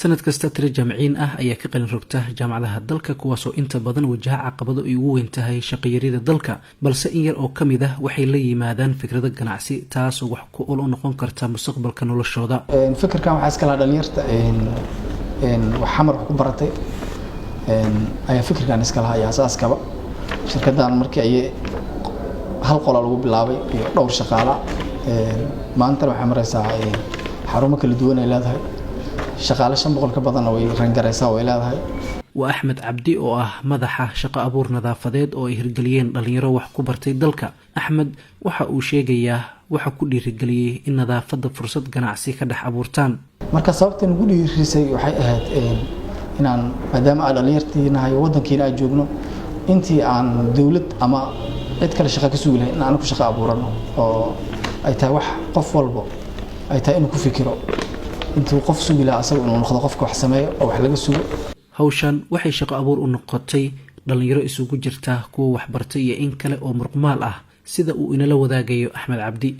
sanad kasta tiro jaamiciin ah ayaa ka qalin rogta jaamacadaha dalka kuwaasoo inta badan wajaha caqabado ay ugu weyn tahay shaqayarida dalka balse in yar oo ka mid ah waxay la yimaadaan fikrado ganacsi taasoo wax ku ul u noqon karta mustaqbalka noloshooda. fikirkan waxaa iska lahaa dhalinyarta wax xamar wax ku baratay ayaa fikirkan iska lahaa iyo asaaskaba shirkadan markii ay hal qolo lagu bilaabay iyo dhowr shaqaale maanta waxay maraysaa xarumo kala duwan ay leedahay shaqaale 500 ka badan oo ay rangaraysaa way leedahay. waa Axmed Cabdi oo ah madaxa shaqo abuur nadaafadeed oo ay hirgeliyeen dhalinyaro wax ku bartay dalka. Axmed waxa uu sheegayaa waxa ku dhiirigeliyay in nadaafada fursad ganacsi ka dhex abuurtaan. marka sababta ugu dhiirigelisay waxay ahayd inaan maadaama aan dhalinyartiinahay wadankeena aan joogno intii aan dawlad ama cid kale shaqo ka sugi lahayn in aan ku shaqo abuurano oo ay tahay wax qof walba ay tahay inuu ku fikiro intuu qof sugi lahaa asaga inuu noqdo qofka wax sameeyo oo wax laga sugo. hawshan waxay shaqo abuur u noqotay dhalinyaro isugu jirta kuwa wax bartay iyo in kale oo muruqmaal ah sida uu inala wadaagayo Axmed Cabdi.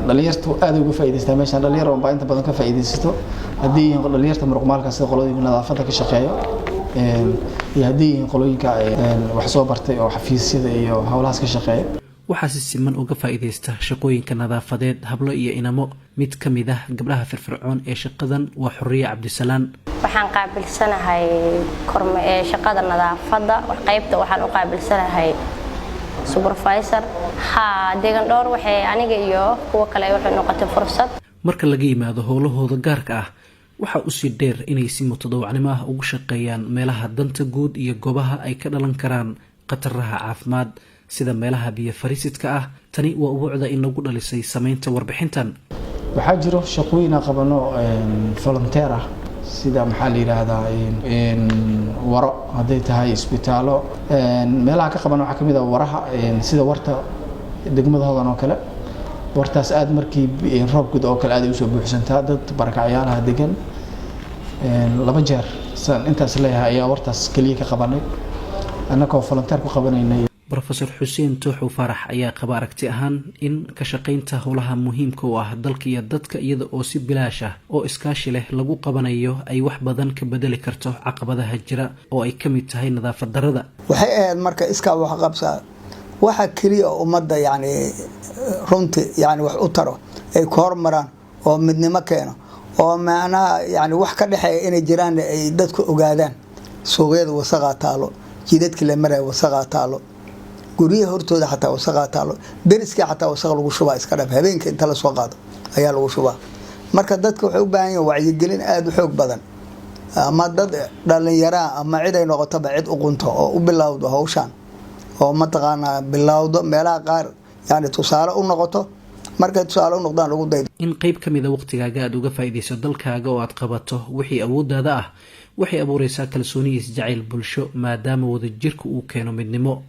dhalinyartu aad uga faa'iideystaa meeshan dhalinyaro oo inta badan ka faa'iideysto haddii dhalinyarta muruqmaalka sida qolooyinka nadaafadda ka shaqeeyo iyo haddii qolooyinka wax soo bartay oo xafiisyada iyo hawlahaas ka shaqeeyo waxaa si siman uga faa'iideysta shaqooyinka nadaafadeed hablo iyo inamo. mid ka mid ah gabdhaha firfircoon ee shaqadan waa Xuriye Cabdisalaan. waxaan qaabilsanahay shaqada nadaafadda qaybta waxaan u qaabilsanahay supervisor deegan dhowr waxay aniga iyo kuwa kale waxay noqotay fursad. marka laga yimaado howlahooda gaarka ah waxa uu si dheer inay si mutadawacnimo ah ugu shaqeeyaan meelaha danta guud iyo goobaha ay ka dhalan karaan khataraha caafimaad sida meelaha biyo fariisidka ah. tani waa ubuucda in lagu dhalisay sameynta warbixintan. waxaa jiro shaqooyin qabano volunteer ah sida maxaa la yiraahdaa waro haday tahay isbitaalo meelaha ka qaban waxa kamid ah waraha sida warta degmadoodan oo kale wartaas aad markii roob gud oo kale aad u soo buuxsantaa dad barakacayaalaha degan laba jeer intaas leeyahay ayaa wartaas kaliya ka qabanay annagoo volunteer ku qabanaynay. Professor Xuseen Tuuxu Farax ayaa qaba aragti ahaan in ka shaqaynta howlaha muhiimka u ah dalka iyo dadka iyada oo si bilaash ah oo iskaashi leh lagu qabanayo ay wax badan ka bedeli karto caqabadaha jira oo ay ka mid tahay nadaafad darrada. waxay ahayd marka iska wax qabsaa waxa kaliya ummadda runtii wax u taro ay ku hormaraan oo midnimo keeno oo macnaha wax ka dhaxay inay jiraan ay dadku ogaadaan. suuqyada wasaqa taalo jidadka la maray wasaqa taalo guriyaha hortooda xataa wasaqa taalo deriska xataa wasaqa lagu shubaa iska dhab habeenka inta la soo qaado ayaa lagu shubaa. marka dadku waxay u baahan yihiin wacyigelin aad u xoog badan ama dad dhalinyaro ama cid ay noqotaba cid u qunto oo u bilowdo hawshan oo mataqaanaa bilowdo meelaha qaar tusaale u noqoto markay tusaale u noqdaan lagu daydo. in qayb ka mid ah waqtigaaga aad uga faa'iideyso dalkaaga oo aad qabato wixii awooddaada ah waxay abuuraysaa kalsooni iyo isjacayl bulsho maadaama wadajirku uu keeno midnimo.